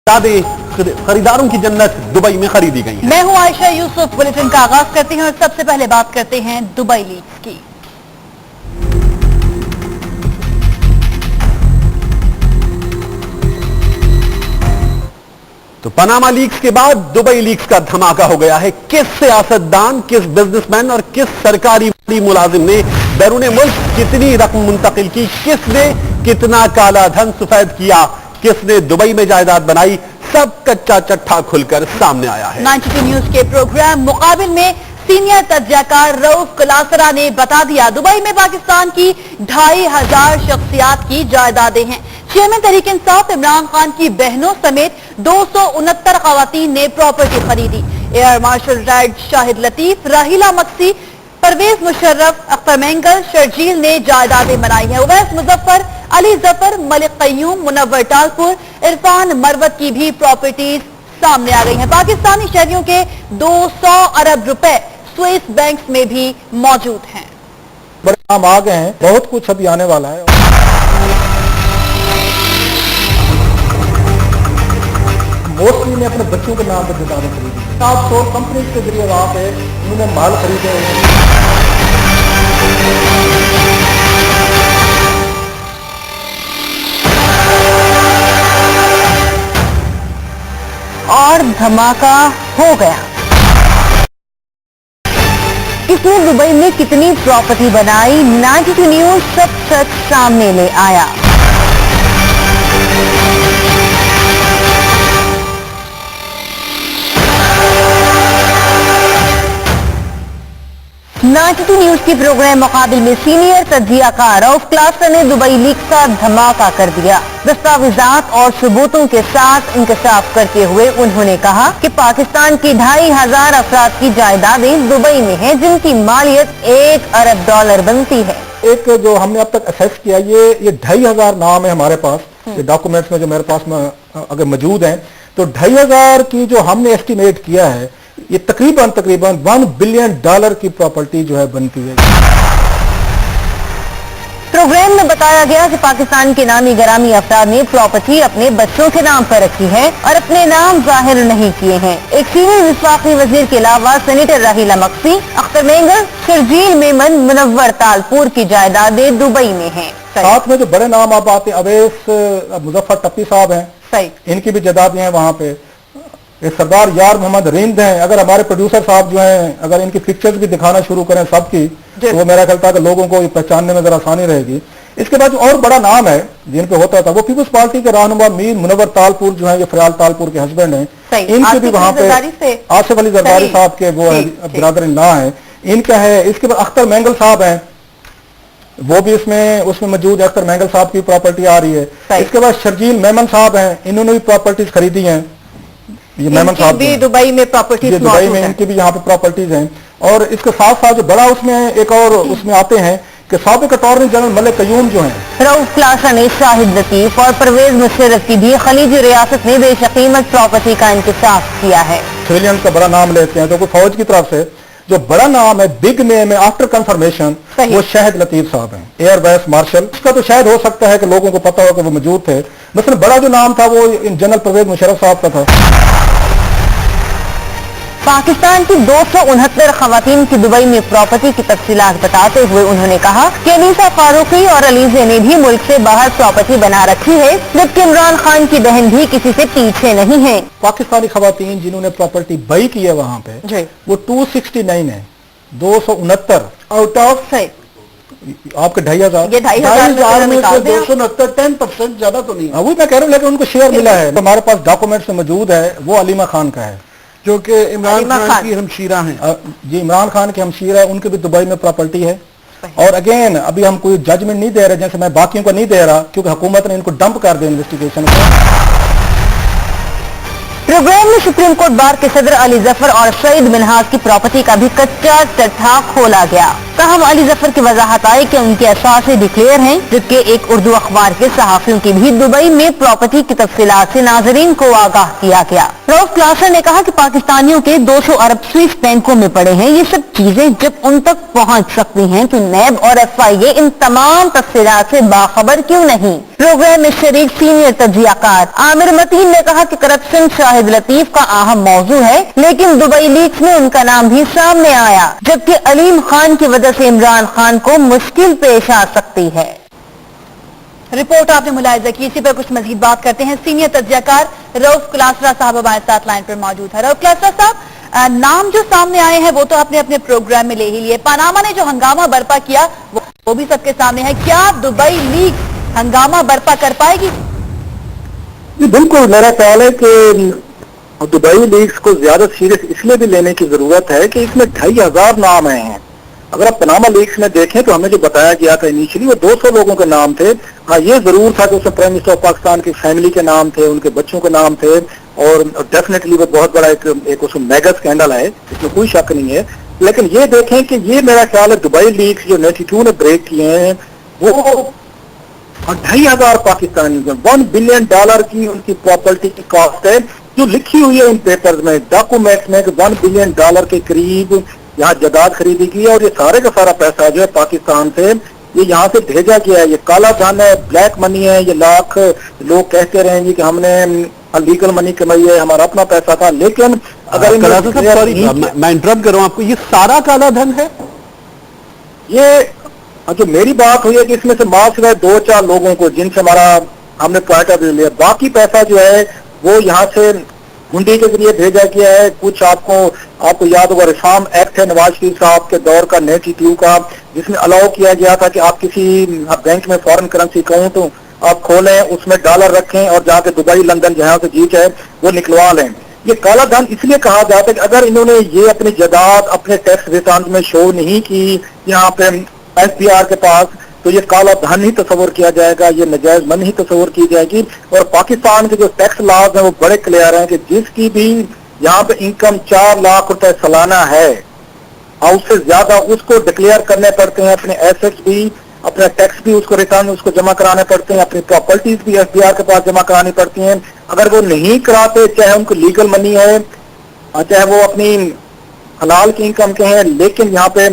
खरीदारों की जन्नत दुबई में खरीदी गई है। मैं हूं आयशा यूसुफ। बुलेटिन का आगाज करते हैं और सबसे पहले बात करते हैं दुबई लीक्स की। तो पनामा लीक्स के बाद दुबई लीक्स का धमाका हो गया है। किस सियासतदान, किस बिजनेसमैन और किस सरकारी मुलाजिम ने बैरून मुल्क कितनी रकम मुंतकिल की, किसने कितना काला धन सफेद किया, किसने दुबई में जायदाद बनाई, सब कच्चा चट्ठा खुलकर सामने आया है। 92 न्यूज के प्रोग्राम मुकाबिल में सीनियर तज्जाकार रऊफ कलासरा ने बता दिया, दुबई में पाकिस्तान की 2500 शख्सियात की जायदादें हैं। चेयरमैन तहरीक इंसाफ इमरान खान की बहनों समेत 269 खवातीन ने प्रॉपर्टी खरीदी। Air marshal ride Shahid Latif, राहिला मक्सी, परवेज मुशर्रफ, अख्तर मेंगल, शर्जील ने जायदादें बनाई हैं। उवैस मुजफ्फर, अली जफर, मलिक कयूम, मुनव्वर टालपुर, इरफान मरवत की भी प्रॉपर्टीज सामने आ गई हैं। पाकिस्तानी शहरियों के 200 अरब रुपए स्विस बैंक्स में भी मौजूद हैं। बड़े नाम आ गए हैं, बहुत कुछ अभी आने वाला है। मोस्टली ने अपने बच्चों के नाम पर जायदादें खरीदी। 700 कंपनी के जरिए वहां पे उन्होंने माल खरीदे हैं। और धमाका हो गया। किसने दुबई में कितनी प्रॉपर्टी बनाई, 92 न्यूज सब सच सामने ले आया। न्यूज की प्रोग्राम मुकाबिल में सीनियर तज्जियाकार रऊफ कलासरा ने दुबई लीक्स का धमाका कर दिया। दस्तावेजात और सबूतों के साथ इंकशाफ करते हुए उन्होंने कहा कि पाकिस्तान की 2500 अफराद की जायदादें दुबई में हैं, जिनकी मालियत $1 अरब बनती है। एक जो हमने अब तक असेस किया, ये 2500 नाम है हमारे पास, ये डॉक्यूमेंट्स में जो मेरे पास में अगर मौजूद हैं, तो 2500 की जो हमने एस्टिमेट किया है, ये तकरीबन $1 बिलियन की प्रॉपर्टी जो है बनती है। प्रोग्राम में बताया गया कि पाकिस्तान के नामी गरामी अफराद ने प्रॉपर्टी अपने बच्चों के नाम पर रखी है और अपने नाम जाहिर नहीं किए हैं। एक सीनियर वफाकी वजीर के अलावा सेनेटर राहिला मक्सी, अख्तर मेंगल, शर्जील मेमन, मुनव्वर तालपुर की जायदादें दुबई में हैं। साथ में जो बड़े नाम आप आते, अवैस मुजफ्फर टप्पी साहब हैं, सही, इनकी भी जायदादें हैं वहाँ पे। सरदार यार मोहम्मद रिंद हैं। अगर हमारे प्रोड्यूसर साहब जो हैं, अगर इनकी पिक्चर्स भी दिखाना शुरू करें सबकी, तो वो मेरा ख्याल था कि लोगों को पहचानने में जरा आसानी रहेगी। इसके बाद जो और बड़ा नाम है जिन पे होता था, वो पीपुल्स पार्टी के रहनुमा मीर मुनव्वर तालपुर जो है, ये फरियाल तालपुर के हस्बैंड हैं, इनके भी वहाँ पे आसिफ अली जरदारी साहब के वो बिरादर-इन-लॉ हैं, इनका है। इसके बाद अख्तर मेंगल साहब हैं, वो भी उसमें मौजूद है। अख्तर मेंगल साहब की प्रॉपर्टी आ रही है। इसके बाद शर्जील मेमन साहब हैं, इन्होंने भी प्रॉपर्टीज खरीदी हैं। ये मेमन साहब भी दुबई में प्रॉपर्टीज, दुबई में इनकी भी यहाँ पे प्रॉपर्टीज हैं। और इसके साथ साथ जो बड़ा उसमें एक और उसमें आते हैं कि साबिक अटॉर्नी जनरल मलिक कयूम जो हैं। रऊफ कलासरा ने शाहिद लतीफ और परवेज मुशर्रफ की भी खलीजी रियासत में बेशकीमत प्रॉपर्टी का इंकशाफ किया है। सिविलियंस का बड़ा नाम लेते हैं, तो फौज की तरफ से जो बड़ा नाम है, बिग नेम है आफ्टर कंफर्मेशन, वो शाहिद लतीफ साहब हैं, एयर वाइस मार्शल। इसका तो शायद हो सकता है कि लोगों को पता हो कि वो मौजूद थे। मतलब बड़ा जो नाम था वो जनरल परवेज मुशर्रफ साहब का था। पाकिस्तान की 269 खवातीन की दुबई में प्रॉपर्टी की तफसीलात बताते हुए उन्होंने कहा कि अनीसा फारूकी और अलीजे ने भी मुल्क से बाहर प्रॉपर्टी बना रखी है, जबकि इमरान खान की बहन भी किसी से पीछे नहीं है। पाकिस्तानी खवातीन जिन्होंने प्रॉपर्टी बाई की है वहाँ पे, वो 269 है, 269 आउट ऑफ आपके 2500 में 269 10% ज्यादा तो नहीं। वही मैं कह रहा हूँ, लेकिन उनको शेयर मिला है। हमारे पास डॉक्यूमेंट्स में मौजूद है, वो अलीमा खान का है, जो कि इमरान खान की हमशीरा हैं। जी, इमरान खान की हमशीरा है, उनकी भी दुबई में प्रॉपर्टी है। और अगेन अभी हम कोई जजमेंट नहीं दे रहे, जैसे मैं बाकियों को नहीं दे रहा, क्योंकि हुकूमत ने इनको डंप कर दिया इन्वेस्टिगेशन को। प्रोग्राम में सुप्रीम कोर्ट बार के सदर अली जफर और सईद मिनहाज की प्रॉपर्टी का भी कच्चा चट्ठा खोला गया। ताहम अली जफर की वजाहत आई कि उनके असासे डिक्लेयर हैं, जबकि एक उर्दू अखबार के सहाफियों की भी दुबई में प्रॉपर्टी की तफसीलात से नाजरीन को आगाह किया गया। रऊफ क्लासर ने कहा कि पाकिस्तानियों के 200 अरब स्विस बैंकों में पड़े हैं। ये सब चीजें जब उन तक पहुंच सकती हैं तो नैब और FIA इन तमाम तफसीलात से बाखबर क्यों नहीं। प्रोग्राम में शरीक सीनियर तजियाकार आमिर मतीन ने कहा कि करप्शन शाहिद लतीफ का अहम मौजू है, लेकिन दुबई लीक्स में उनका नाम भी सामने आया, जबकि अलीम खान की वजह से इमरान खान को मुश्किल पेश आ सकती है। रिपोर्ट आपने मुलाहिजा की, इसी पर कुछ मजीद बात करते हैं। सीनियर तज्जियाकार रऊफ क्लासरा साहब हमारे साथ लाइन पर मौजूद है। रऊफ क्लासरा साहब, नाम जो सामने आए हैं वो तो आपने अपने प्रोग्राम में ले ही लिए। पनामा ने जो हंगामा बर्पा किया वो भी सबके सामने है। क्या दुबई लीग हंगामा बर्पा कर पाएगी? जी बिल्कुल, मेरा ख्याल है कि दुबई लीग्स को ज्यादा सीरियस इसलिए भी लेने की जरूरत है कि इसमें 2500 नाम आए हैं। अगर आप पनामा लीग्स में देखें तो हमें जो बताया गया था इनिशियली वो 200 लोगों के नाम थे। हाँ, ये जरूर था कि उसमें प्राइम मिनिस्टर ऑफ पाकिस्तान की फैमिली के नाम थे, उनके बच्चों के नाम थे, और डेफिनेटली वो बहुत बड़ा एक उसमें मेगा स्कैंडल है, इसमें कोई शक नहीं है। लेकिन ये देखें कि ये मेरा ख्याल है दुबई लीग्स जो 92 ने ब्रेक किए हैं वो 2500 पाकिस्तानी, $1 बिलियन की उनकी प्रॉपर्टी की कॉस्ट है, जो लिखी हुई है इन पेपर्स में, डॉक्यूमेंट्स में, कि $1 बिलियन के करीब यहाँ जायदाद खरीदी की है। और ये सारे का सारा पैसा जो है पाकिस्तान से ये यहाँ से भेजा गया है। ये काला धन है, ब्लैक मनी है। ये लाख लोग कहते रहेंगे कि हमने लीगल मनी कमाई है, हमारा अपना पैसा था। लेकिन अगर मैं इंटरप्ट कर रहा हूँ आपको, ये सारा काला धन है? ये जो मेरी बात हुई है कि इसमें से मात्र सिवाय 2-4 लोगों को जिनसे हमने पॉइंट ऑफ व्यू लिया, बाकी पैसा जो है वो यहाँ से हुंडी के जरिए भेजा गया है। कुछ आपको याद होगा रिफॉर्म एक्ट है नवाज शरीफ साहब के दौर का 92 का, जिसमें अलाउ किया गया था कि आप किसी बैंक में फॉरेन करेंसी अकाउंट आप खोलें, उसमें डॉलर रखें और जाके दुबई लंदन जहां से जी चाहे वो निकलवा लें। ये काला धन इसलिए कहा जाता है कि अगर इन्होंने ये अपनी जायदाद अपने टैक्स रिटर्न में शो नहीं की यहाँ पे SBR के पास, तो ये काला धन ही तस्वर किया जाएगा, ये नाजायज मन ही तस्वर की जाएगी। और पाकिस्तान के जो टैक्स लॉज हैं वो बड़े क्लियर हैं कि जिसकी भी यहाँ पे इनकम 4 लाख रुपए सालाना है और उससे ज्यादा उसको डिक्लेयर करने पड़ते हैं, अपने एसेट्स भी, अपना टैक्स भी, उसको रिटर्न उसको जमा कराने पड़ते हैं, अपनी प्रॉपर्टीज भी SBR के पास जमा करानी पड़ती हैं। अगर वो नहीं कराते, चाहे उनको लीगल मनी है, चाहे वो अपनी हलाल की इनकम के हैं, लेकिन यहाँ पे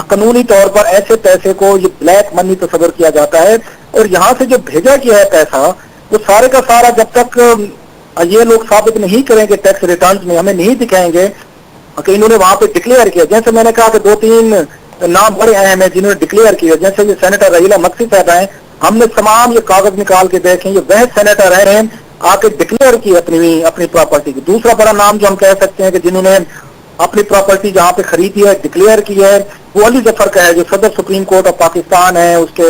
कानूनी तौर पर ऐसे पैसे को ये ब्लैक मनी तस्वर किया जाता है। और यहाँ से जो भेजा गया है पैसा वो सारे का सारा जब तक ये लोग साबित नहीं करेंगे टैक्स रिटर्न्स में, हमें नहीं दिखाएंगे कि इन्होंने वहां पे डिक्लेयर किया। जैसे मैंने कहा कि 2-3 नाम बड़े अहम है जिन्होंने डिक्लेयर किया, जैसे ये सेनेटर रहीला मक्सी साहब हैं, हमने तमाम ये कागज निकाल के देखे, ये वह सेनेटर हैं आके डिक्लेयर की अपनी प्रॉपर्टी की। दूसरा बड़ा नाम जो हम कह सकते हैं कि जिन्होंने अपनी प्रॉपर्टी जहाँ पे खरीदी है डिक्लेयर की है वो अली जफर का है, जो सदर सुप्रीम कोर्ट ऑफ पाकिस्तान है, उसके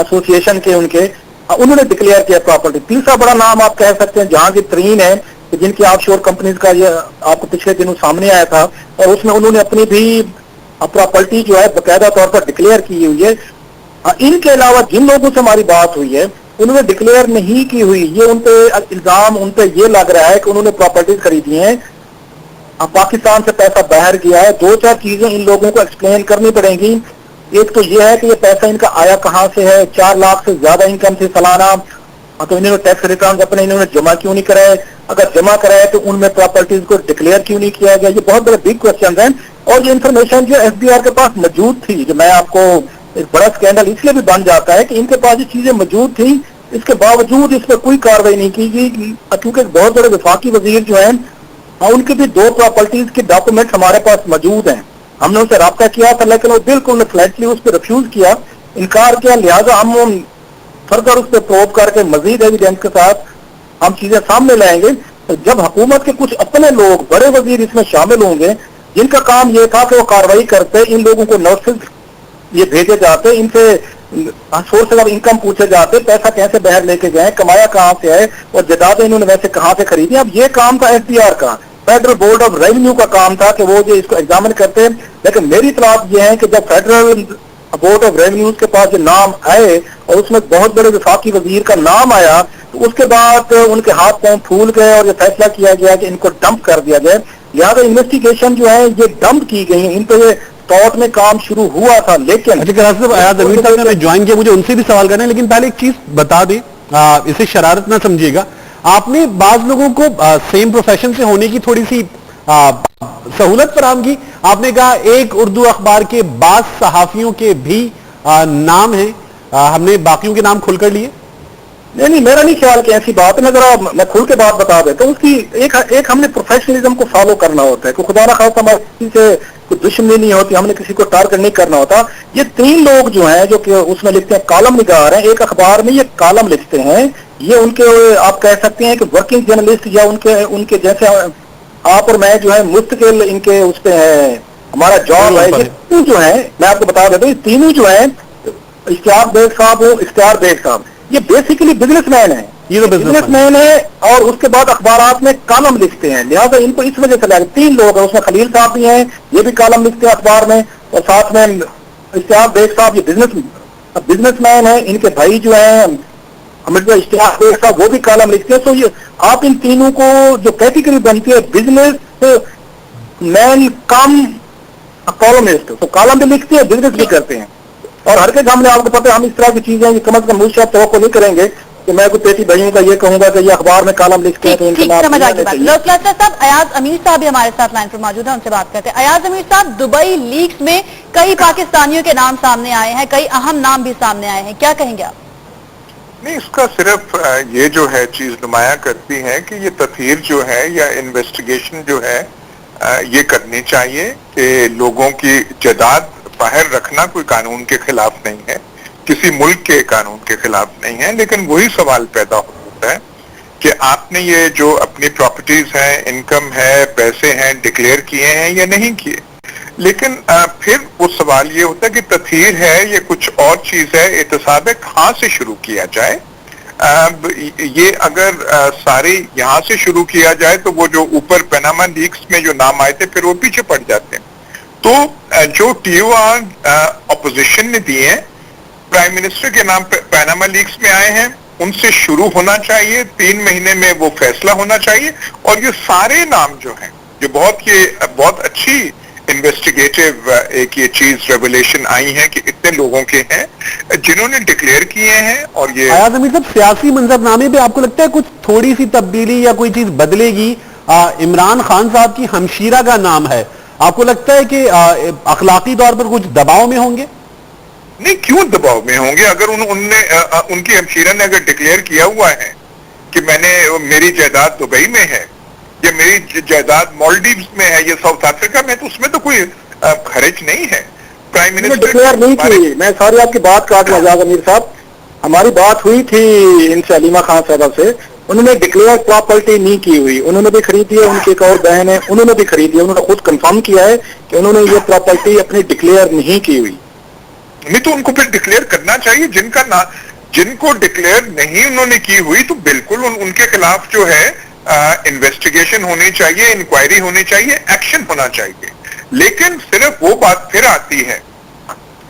एसोसिएशन के उन्होंने डिक्लेयर किया प्रॉपर्टी। तीसरा बड़ा नाम आप कह सकते हैं जहांगीर तरीन है, जिनकी ऑफशोर कंपनीज का ये आपको पिछले दिनों सामने आया था, और उसमें उन्होंने अपनी भी प्रॉपर्टी जो है बाकायदा तौर पर डिक्लेयर की हुई है। इनके अलावा जिन लोगों से हमारी बात हुई है उन्होंने डिक्लेयर नहीं की हुई, ये उनपे इल्जाम उनपे ये लग रहा है कि उन्होंने प्रॉपर्टीज खरीदी हैं, पाकिस्तान से पैसा बाहर गया है। 2-4 चीजें इन लोगों को एक्सप्लेन करनी पड़ेंगी। एक तो ये है कि ये पैसा इनका आया कहां से है, 4 लाख से ज्यादा इनकम से सालाना, तो इन्होंने टैक्स रिटर्न अपने इन्होंने जमा क्यों नहीं कराए, अगर जमा कराए तो उनमें प्रॉपर्टीज को डिक्लेयर क्यों नहीं किया गया। ये बहुत बड़े बिग क्वेश्चन हैं। और ये इन्फॉर्मेशन जो SBR के पास मौजूद थी, जो मैं आपको एक बड़ा स्कैंडल इसलिए भी बन जाता है कि इनके पास ये चीजें मौजूद थी, इसके बावजूद इस पर कोई कार्रवाई नहीं की गई, क्योंकि बहुत बड़े वफाकी वजीर जो है उनके भी 2 प्रॉपर्टीज के डॉक्यूमेंट हमारे पास मौजूद हैं। हमने उनसे राब्ता किया था लेकिन वो बिल्कुल फ्लैटली उस पर रिफ्यूज किया, इनकार किया। लिहाजा हम फर्दर उस पर प्रोब करके मजीद एविडेंस के साथ हम चीजें सामने लाएंगे। तो जब हुकूमत के कुछ अपने लोग बड़े वजीर इसमें शामिल होंगे जिनका काम ये था कि वो कार्रवाई करते, इन लोगों को नोटिस ये भेजे जाते, इनसे सोर्सेज ऑफ इनकम पूछे जाते, पैसा कैसे बाहर लेके गए, कमाया कहाँ से है और जायदादें इन्होंने वैसे कहाँ से खरीदी। अब ये काम था SBR का, फेडरल बोर्ड ऑफ रेवेन्यू का काम था कि वो जो इसको एग्जामिन करते। लेकिन मेरी इत्तलात ये है कि जब फेडरल बोर्ड ऑफ रेवेन्यू के पास जो नाम आए और उसमें बहुत बड़े वफाकी वजीर का नाम आया, तो उसके बाद उनके हाथ पांव फूल गए और ये फैसला किया गया कि इनको डंप कर दिया जाए। लिहाजा इन्वेस्टिगेशन जो है ये डंप की गई, इन पे तौर में काम शुरू हुआ था। लेकिन ज्वाइन किया, मुझे उनसे भी सवाल करना है, लेकिन पहले एक चीज बता दें, इसे शरारत ना समझिएगा। आपने बाज लोगों को सेम प्रोफेशन से होने की थोड़ी सी सहूलत फराहम की। आपने कहा एक उर्दू अखबार के बाज सहाफियों के भी नाम हैं, हमने बाकियों के नाम खुलकर लिए। नहीं, मेरा नहीं ख्याल कि ऐसी बात है। मैं खुल के बात बता देता हूँ। उसकी एक हमने प्रोफेशनलिज्म को फॉलो करना होता है कि खुदा ना खास्ता हमारे किसी से कोई दुश्मनी नहीं होती, हमने किसी को टारगेट नहीं करना होता। ये 3 लोग जो हैं जो कि उसमें लिखते हैं, कॉलम निगार हैं, एक अखबार में ये कॉलम लिखते हैं। ये उनके आप कह सकते हैं कि वर्किंग जर्नलिस्ट या उनके जैसे आप और मैं जो है मुस्तकिल इनके उस पे है, हमारा जॉब है। ये तीनों जो है, मैं आपको बता देता हूँ, ये तीनों जो है, इश्तियाक बेग साहब हो, इख्तियार बेग साहब, ये बेसिकली बिजनेसमैन है। ये तो बिजनेसमैन है और उसके बाद अखबारात में कॉलम लिखते हैं, लिहाजा इनको इस वजह से लगा। 3 लोग हैं, उसमें खलील साहब भी हैं, ये भी कॉलम लिखते हैं अखबार में, और साथ में इश्तियाक बेग साहब ये बिजनेसमैन है। इनके भाई जो है इश्तियाक बेग साहब, वो भी कॉलम लिखते हैं। तो ये आप इन तीनों को जो कैटेगरी बनती है बिजनेस मैन कम कॉलमिस्ट, तो कॉलम भी लिखते हैं, बिजनेस भी करते हैं। और हर के सामने आपको पता है हम इस तरह की चीजें कम अज कम मुझसे आप तवक्को नहीं करेंगे कि मैं कोई पेटी भाइयों का ये कहूंगा कि ये अखबार में कॉलम लिखते हैं तो इनके नाम समझ आ गई बात। लोक क्लस्टर साहब, अयाज अमीर साहब भी हमारे साथ लाइन पर मौजूद है, उनसे बात करते हैं। अयाज अमीर साहब, दुबई लीक्स में कई पाकिस्तानियों के नाम सामने आए हैं, कई अहम नाम भी सामने आए हैं, क्या कहेंगे आप? नहीं, इसका सिर्फ ये जो है चीज नुमाया करती है कि ये तथहीर जो है या इन्वेस्टिगेशन जो है ये करनी चाहिए कि लोगों की जायदाद बाहर रखना कोई कानून के खिलाफ नहीं है, किसी मुल्क के कानून के खिलाफ नहीं है। लेकिन वही सवाल पैदा होता है कि आपने ये जो अपनी प्रॉपर्टीज हैं, इनकम है, पैसे हैं, डिक्लेयर किए हैं या नहीं किए। लेकिन फिर वो सवाल ये होता है कि तथहीर है ये कुछ और चीज है, एहतसाब कहाँ से शुरू किया जाए। ये अगर सारे यहाँ से शुरू किया जाए तो वो जो ऊपर पनामा लीक्स में जो नाम आए थे फिर वो पीछे पड़ जाते हैं। तो जो TOR अपोजिशन ने दिए हैं, प्राइम मिनिस्टर के नाम पनामा लीक्स में आए हैं, उनसे शुरू होना चाहिए, 3 महीने में वो फैसला होना चाहिए। और ये सारे नाम जो हैं, जो बहुत अच्छी इन्वेस्टिगेटिव एक ये चीज रेवलेशन आई है कि इतने लोगों के हैं जिन्होंने डिक्लेयर किए हैं। और ये अयाज अमीर साहब, सियासी मंजरनामे पे आपको लगता है कुछ थोड़ी सी तब्दीली या कोई चीज बदलेगी? इमरान खान साहब की हमशीरा का नाम है, आपको लगता है कि अखलाकी तौर पर कुछ दबाव में होंगे? नहीं, क्यों दबाव में होंगे? अगर उनकी हमशीरा ने अगर डिक्लेयर किया हुआ है कि मेरी जायदाद दुबई में है या मेरी जायदाद मालदीव्स में है या साउथ अफ्रीका में, तो उसमें तो कोई खर्च नहीं है। प्राइम मिनिस्टर डिक्लेयर नहीं की। मैं सारी आपकी बात काट रहा हूं अमीर साहब, हमारी बात हुई थी इनसे, अलीमा खान साहब से, उन्होंने डिक्लेयर प्रॉपर्टी नहीं की हुई। उन्होंने भी खरीदी है, उनकी एक और बहन है, उन्होंने भी खरीदी है। उन्होंने खुद कंफर्म किया है कि उन्होंने ये प्रॉपर्टी अपनी डिक्लेयर नहीं की हुई। नहीं तो उनको फिर डिक्लेयर करना चाहिए। जिनको डिक्लेयर नहीं उन्होंने की हुई तो बिल्कुल उनके खिलाफ जो है इन्वेस्टिगेशन होनी चाहिए, इंक्वायरी होनी चाहिए, एक्शन होना चाहिए। लेकिन सिर्फ वो बात फिर आती है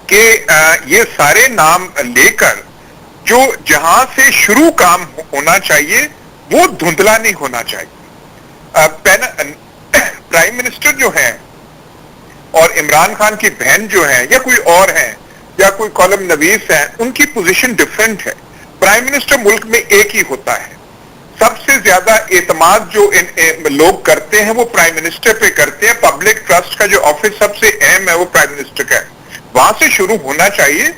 कि ये सारे नाम लेकर जो जहां से शुरू काम होना चाहिए वो धुंधला नहीं होना चाहिए। प्राइम मिनिस्टर जो है और इमरान खान की बहन जो है या कोई और है या कोई कॉलम नवीस है, उनकी पोजीशन डिफरेंट है। प्राइम मिनिस्टर मुल्क में एक ही होता है। सबसे ज्यादा एतमाद जो लोग करते हैं वो प्राइम मिनिस्टर पे करते हैं। पब्लिक ट्रस्ट का जो ऑफिस सबसे अहम है वो प्राइम मिनिस्टर का है। वहां से शुरू होना चाहिए,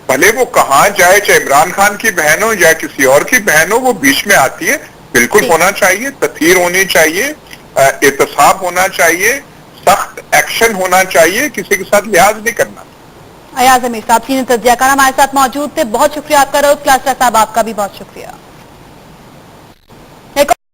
भले वो कहाँ जाए, चाहे इमरान खान की बहन हो या किसी और की बहन हो, वो बीच में आती है, बिल्कुल होना चाहिए, तथहीर होनी चाहिए, एहतसाब होना चाहिए, सख्त एक्शन होना चाहिए, किसी के साथ लिहाज नहीं करना। अयाज अमीर साहब, सीनियर तज्जियाकार हमारे साथ मौजूद थे, बहुत शुक्रिया आपका। रोज क्लास्टर साहब, आपका भी बहुत शुक्रिया।